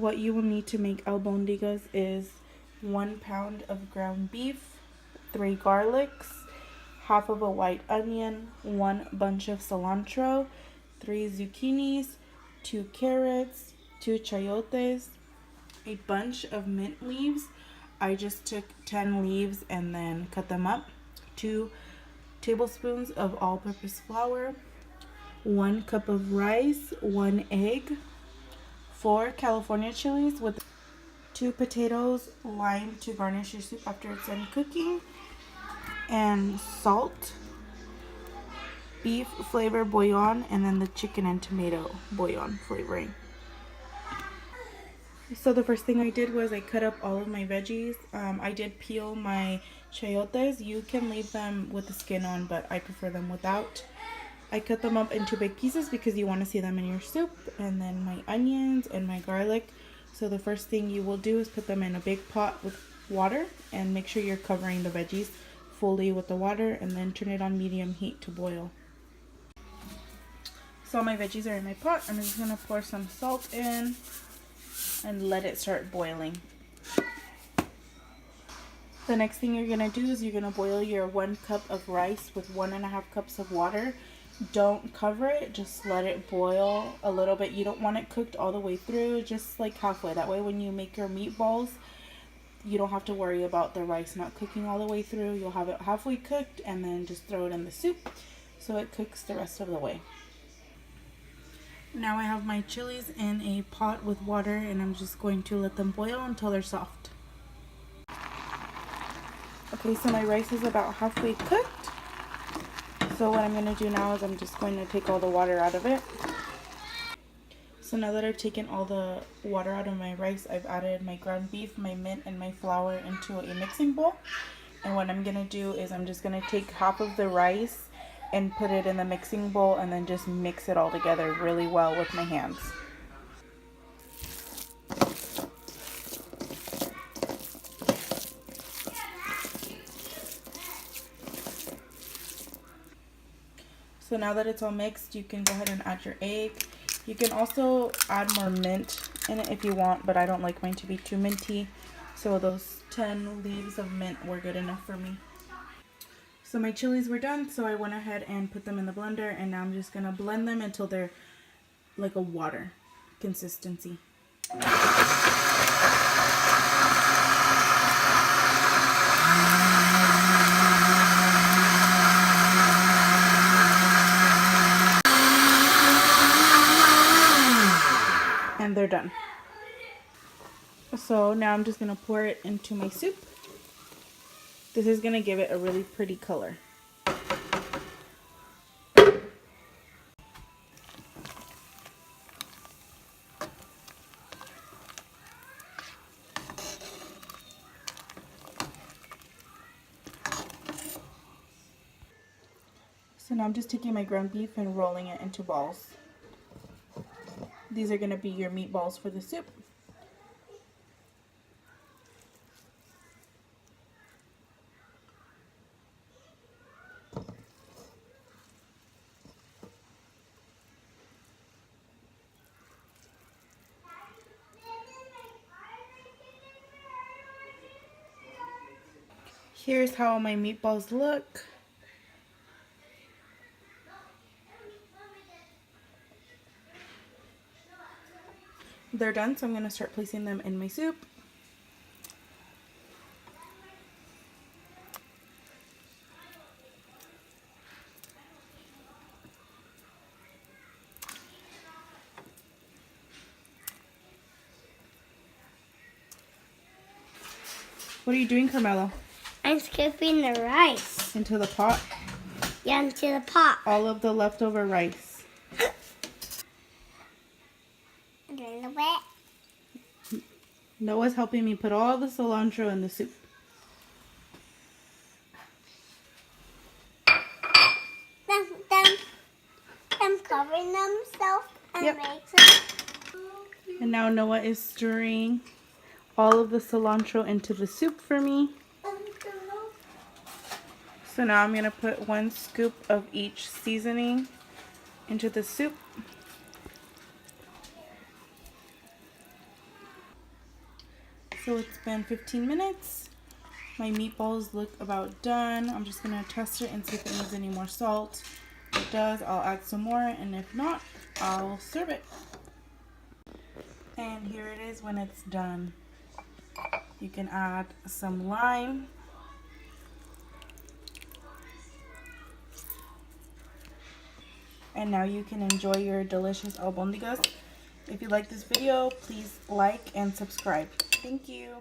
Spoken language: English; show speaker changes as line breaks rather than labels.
What you will need to make albondigas is 1 pound of ground beef, 3 garlics, half of a white onion, 1 bunch of cilantro, 3 zucchinis, 2 carrots, 2 chayotes, a bunch of mint leaves. I just took 10 leaves and then cut them up, 2 tablespoons of all-purpose flour, 1 cup of rice, 1 egg, 4 California chilies with 2 potatoes, lime to garnish your soup after it's done cooking, and salt, beef flavor bouillon, and then the chicken and tomato bouillon flavoring. So the first thing I did was I cut up all of my veggies. I did peel my chayotes. You can leave them with the skin on, but I prefer them without. I cut them up into big pieces because you want to see them in your soup. And then my onions and my garlic. So the first thing you will do is put them in a big pot with water and make sure you're covering the veggies fully with the water, and then turn it on medium heat to boil. So my veggies are in my pot. I'm just going to pour some salt in and let it start boiling. The next thing you're going to do is you're going to boil your 1 cup of rice with 1.5 cups of water. Don't cover it, just let it boil a little bit. You don't want it cooked all the way through, just like halfway. That way when you make your meatballs, you don't have to worry about the rice not cooking all the way through. You'll have it halfway cooked and then just throw it in the soup so it cooks the rest of the way. Now I have my chilies in a pot with water, and I'm just going to let them boil until they're soft. Okay, so my rice is about halfway cooked. So what I'm going to do now is I'm just going to take all the water out of it. So now that I've taken all the water out of my rice, I've added my ground beef, my mint, and my flour into a mixing bowl. And what I'm going to do is I'm just going to take half of the rice and put it in the mixing bowl and then just mix it all together really well with my hands. So now that it's all mixed, you can go ahead and add your egg. You can also add more mint in it if you want, but I don't like mine to be too minty. So those 10 leaves of mint were good enough for me. So my chilies were done, so I went ahead and put them in the blender, and now I'm just going to blend them until they're like a water consistency. And they're done. So now I'm just going to pour it into my soup. This is going to give it a really pretty color. So now I'm just taking my ground beef and rolling it into balls. These are going to be your meatballs for the soup. Here's how my meatballs look. They're done, so I'm going to start placing them in my soup. What are you doing, Carmelo?
I'm scooping the rice.
Into the pot?
Yeah, into the pot.
All of the leftover rice.
A little bit.
Noah's helping me put all the cilantro in the soup.
I'm covering themselves and
Yep.
mixing.
And now Noah is stirring all of the cilantro into the soup for me. So now I'm going to put 1 scoop of each seasoning into the soup. So it's been 15 minutes. My meatballs look about done. I'm just gonna test it and see if it needs any more salt. If it does, I'll add some more, and if not, I'll serve it. And here it is when it's done. You can add some lime. And now you can enjoy your delicious albondigas. If you like this video, please like and subscribe. Thank you.